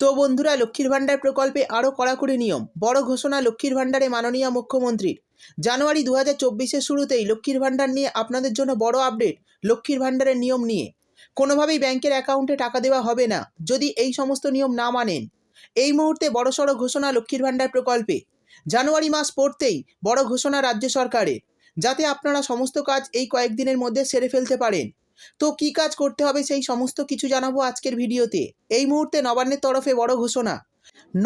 তো বন্ধুরা, লক্ষ্মীর ভাণ্ডার প্রকল্পে আরও কড়াকড়ি নিয়ম। বড় ঘোষণা লক্ষ্মীর ভাণ্ডারে মাননীয় মুখ্যমন্ত্রীর। জানুয়ারি 2024-এর শুরুতেই লক্ষ্মীর ভাণ্ডার নিয়ে আপনাদের জন্য বড় আপডেট। লক্ষ্মীর ভাণ্ডারের নিয়ম নিয়ে কোনোভাবেই ব্যাংকের অ্যাকাউন্টে টাকা দেওয়া হবে না যদি এই সমস্ত নিয়ম না মানেন। এই মুহূর্তে বড়সড় ঘোষণা লক্ষ্মীর ভাণ্ডার প্রকল্পে। জানুয়ারি মাস পড়তেই বড় ঘোষণা রাজ্য সরকারের, যাতে আপনারা সমস্ত কাজ এই কয়েকদিনের মধ্যে সেরে ফেলতে পারেন। তো কী কাজ করতে হবে সেই সমস্ত কিছু জানাবো আজকের ভিডিওতে। এই মুহূর্তে নবান্নের তরফে বড় ঘোষণা।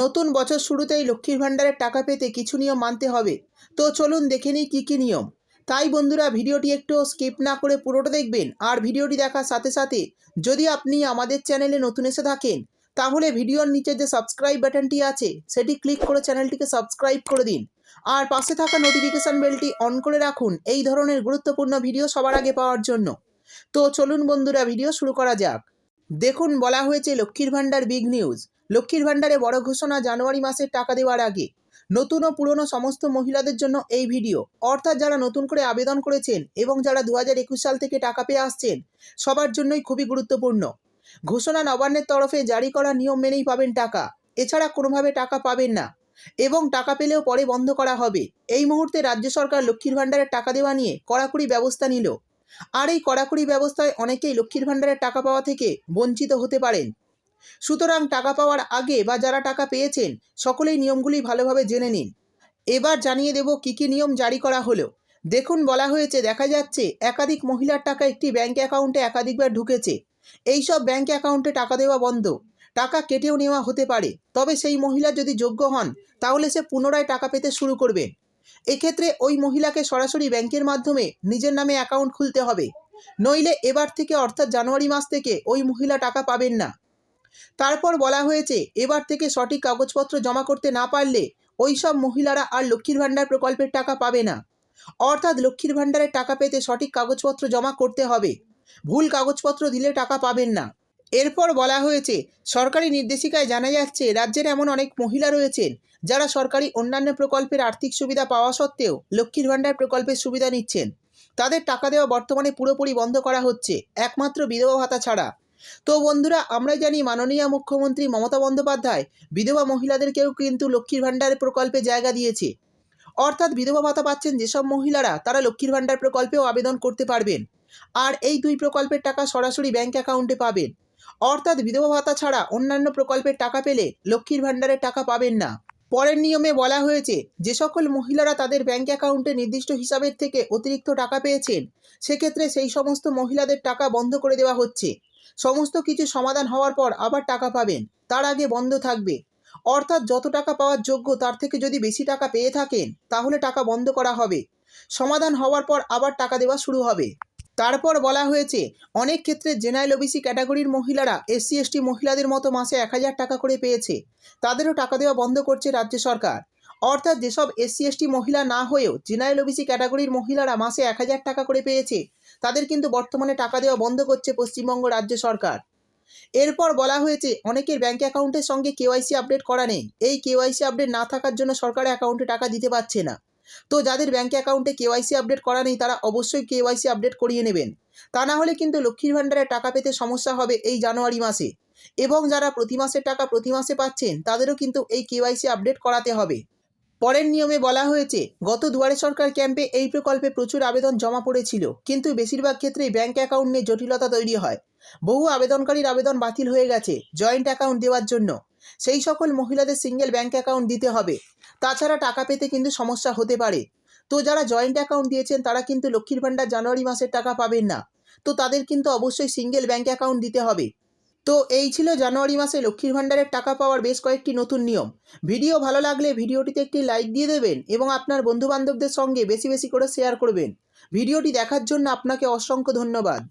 নতুন বছর শুরুতেই লক্ষ্মীর ভাণ্ডারের টাকা পেতে কিছু নিয়ম মানতে হবে। তো চলুন দেখে নিই কী কী নিয়ম। তাই বন্ধুরা, ভিডিওটি একটু স্কিপ না করে পুরোটা দেখবেন। আর ভিডিওটি দেখার সাথে সাথে যদি আপনি আমাদের চ্যানেলে নতুন এসে থাকেন, তাহলে ভিডিওর নিচে যে সাবস্ক্রাইব বাটনটি আছে সেটি ক্লিক করে চ্যানেলটিকে সাবস্ক্রাইব করে দিন। আর পাশে থাকা নোটিফিকেশান বেলটি অন করে রাখুন এই ধরনের গুরুত্বপূর্ণ ভিডিও সবার আগে পাওয়ার জন্য। তো চলুন বন্ধুরা, ভিডিও শুরু করা যাক। দেখুন, বলা হয়েছে লক্ষ্মীর ভাণ্ডার বিগ নিউজ। লক্ষ্মীর ভাণ্ডারে বড় ঘোষণা জানুয়ারি মাসের টাকা দেওয়ার আগে। নতুন ও পুরনো সমস্ত মহিলাদের জন্য এই ভিডিও। অর্থাৎ যারা নতুন করে আবেদন করেছেন এবং যারা 2021 সাল থেকে টাকা পেয়ে আসছেন, সবার জন্যই খুবই গুরুত্বপূর্ণ ঘোষণা। নবান্নের তরফে জারি করা নিয়ম মেনেই পাবেন টাকা। এছাড়া কোনোভাবে টাকা পাবেন না এবং টাকা পেলেও পরে বন্ধ করা হবে। এই মুহূর্তে রাজ্য সরকার লক্ষ্মীর ভাণ্ডারের টাকা দেওয়া নিয়ে কড়াকড়ি ব্যবস্থা নিল। আর এই কড়াকড়ি ব্যবস্থায় অনেকেই লক্ষ্মীর ভাণ্ডারের টাকা পাওয়া থেকে বঞ্চিত হতে পারেন। সুতরাং টাকা পাওয়ার আগে বা যারা টাকা পেয়েছেন, সকলেই নিয়মগুলি ভালোভাবে জেনে নিন। এবার জানিয়ে দেব কী কী নিয়ম জারি করা হলো। দেখুন, বলা হয়েছে, দেখা যাচ্ছে একাধিক মহিলার টাকা একটি ব্যাঙ্ক অ্যাকাউন্টে একাধিকবার ঢুকেছে। এই সব ব্যাঙ্ক অ্যাকাউন্টে টাকা দেওয়া বন্ধ। টাকা কেটেও নেওয়া হতে পারে, তবে সেই মহিলা যদি যোগ্য হন তাহলে সে পুনরায় টাকা পেতে শুরু করবে। এক্ষেত্রে ওই মহিলাকে সরাসরি ব্যাংকের মাধ্যমে নিজের নামে অ্যাকাউন্ট খুলতে হবে, নইলে এবার থেকে অর্থাৎ জানুয়ারি মাস থেকে ওই মহিলা টাকা পাবেন না। তারপর বলা হয়েছে, এবার থেকে সঠিক কাগজপত্র জমা করতে না পারলে ওই সব মহিলারা আর লক্ষ্মীর ভাণ্ডার প্রকল্পের টাকা পাবে না। অর্থাৎ লক্ষ্মীর ভাণ্ডারের টাকা পেতে সঠিক কাগজপত্র জমা করতে হবে। ভুল কাগজপত্র দিলে টাকা পাবেন না। এরপর বলা হয়েছে, সরকারি নির্দেশিকায় জানা যাচ্ছে রাজ্যের এমন অনেক মহিলা রয়েছেন যারা সরকারি অন্যান্য প্রকল্পের আর্থিক সুবিধা পাওয়া সত্ত্বেও লক্ষ্মীর ভাণ্ডার প্রকল্পের সুবিধা নিচ্ছেন। তাদের টাকা দেওয়া বর্তমানে পুরোপুরি বন্ধ করা হচ্ছে, একমাত্র বিধবা ভাতা ছাড়া। তো বন্ধুরা, আমরা জানি মাননীয় মুখ্যমন্ত্রী মমতা বন্দ্যোপাধ্যায় বিধবা মহিলাদেরকেও কিন্তু লক্ষ্মীর ভাণ্ডার প্রকল্পে জায়গা দিয়েছে। অর্থাৎ বিধবা ভাতা পাচ্ছেন যেসব মহিলারা, তারা লক্ষ্মীর ভাণ্ডার প্রকল্পেও আবেদন করতে পারবেন। আর এই দুই প্রকল্পের টাকা সরাসরি ব্যাঙ্ক অ্যাকাউন্টে পাবেন। অর্থাৎ বিধবা ভাতা ছাড়া অন্যান্য প্রকল্পের টাকা পেলে লক্ষ্মীর ভাণ্ডারের টাকা পাবেন না। পরের নিয়মে বলা হয়েছে, যে সকল মহিলারা তাদের ব্যাঙ্ক অ্যাকাউন্টে নির্দিষ্ট হিসাবের থেকে অতিরিক্ত টাকা পেয়েছেন, সেক্ষেত্রে সেই সমস্ত মহিলাদের টাকা বন্ধ করে দেওয়া হচ্ছে। সমস্ত কিছু সমাধান হওয়ার পর আবার টাকা পাবেন, তার আগে বন্ধ থাকবে। অর্থাৎ যত টাকা পাওয়ার যোগ্য তার থেকে যদি বেশি টাকা পেয়ে থাকেন, তাহলে টাকা বন্ধ করা হবে। সমাধান হওয়ার পর আবার টাকা দেওয়া শুরু হবে। তারপর বলা হয়েছে, অনেক ক্ষেত্রে জেনারেল ওবিসি ক্যাটাগরির মহিলারা SC ST মহিলাদের মতো মাসে 1000 টাকা করে পেয়েছে, তাদেরও টাকা দেওয়া বন্ধ করছে রাজ্য সরকার। অর্থাৎ যেসব SC ST মহিলা না হয়েও জেনারেল ওবিসি ক্যাটাগরির মহিলারা মাসে 1000 টাকা করে পেয়েছে, তাদের কিন্তু বর্তমানে টাকা দেওয়া বন্ধ করছে পশ্চিমবঙ্গ রাজ্য সরকার। এরপর বলা হয়েছে, অনেকের ব্যাঙ্ক অ্যাকাউন্টের সঙ্গে KYC আপডেট করা নেই। এই KYC আপডেট না থাকার জন্য সরকার অ্যাকাউন্টে টাকা দিতে পারছে না। তো যাদের ব্যাঙ্ক অ্যাকাউন্টে KYC আপডেট করা নেই, তারা অবশ্যই KYC আপডেট করিয়ে নেবেন। তা না হলে কিন্তু লক্ষ্মীর ভাণ্ডারের টাকা পেতে সমস্যা হবে এই জানুয়ারি মাসে। এবং যারা প্রতি মাসের টাকা প্রতি মাসে পাচ্ছেন, তাদেরও কিন্তু এই KYC আপডেট করাতে হবে। পরের নিয়মে বলা হয়েছে, গত দুয়ারে সরকার ক্যাম্পে এই প্রকল্পে প্রচুর আবেদন জমা পড়েছিল, কিন্তু বেশিরভাগ ক্ষেত্রেই ব্যাঙ্ক অ্যাকাউন্ট নিয়ে জটিলতা তৈরি হয়। বহু আবেদনকারীর আবেদন বাতিল হয়ে গেছে জয়েন্ট অ্যাকাউন্ট দেওয়ার জন্য। সেই সকল মহিলাদের সিঙ্গেল ব্যাঙ্ক অ্যাকাউন্ট দিতে হবে, তাছাড়া টাকা পেতে কিন্তু সমস্যা হতে পারে। তো যারা জয়েন্ট অ্যাকাউন্ট দিয়েছেন, তারা কিন্তু লক্ষ্মীর ভাণ্ডার জানুয়ারি মাসের টাকা পাবেন না। তো তাদের কিন্তু অবশ্যই সিঙ্গেল ব্যাঙ্ক অ্যাকাউন্ট দিতে হবে। তো এই ছিল জানুয়ারি মাসে লক্ষ্মীর ভাণ্ডারের টাকা পাওয়ার বেশ কয়েকটি নতুন নিয়ম। ভিডিও ভালো লাগলে ভিডিওটিতে একটি লাইক দিয়ে দেবেন এবং আপনার বন্ধুবান্ধবদের সঙ্গে বেশি বেশি করে শেয়ার করবেন। ভিডিওটি দেখার জন্য আপনাকে অসংখ্য ধন্যবাদ।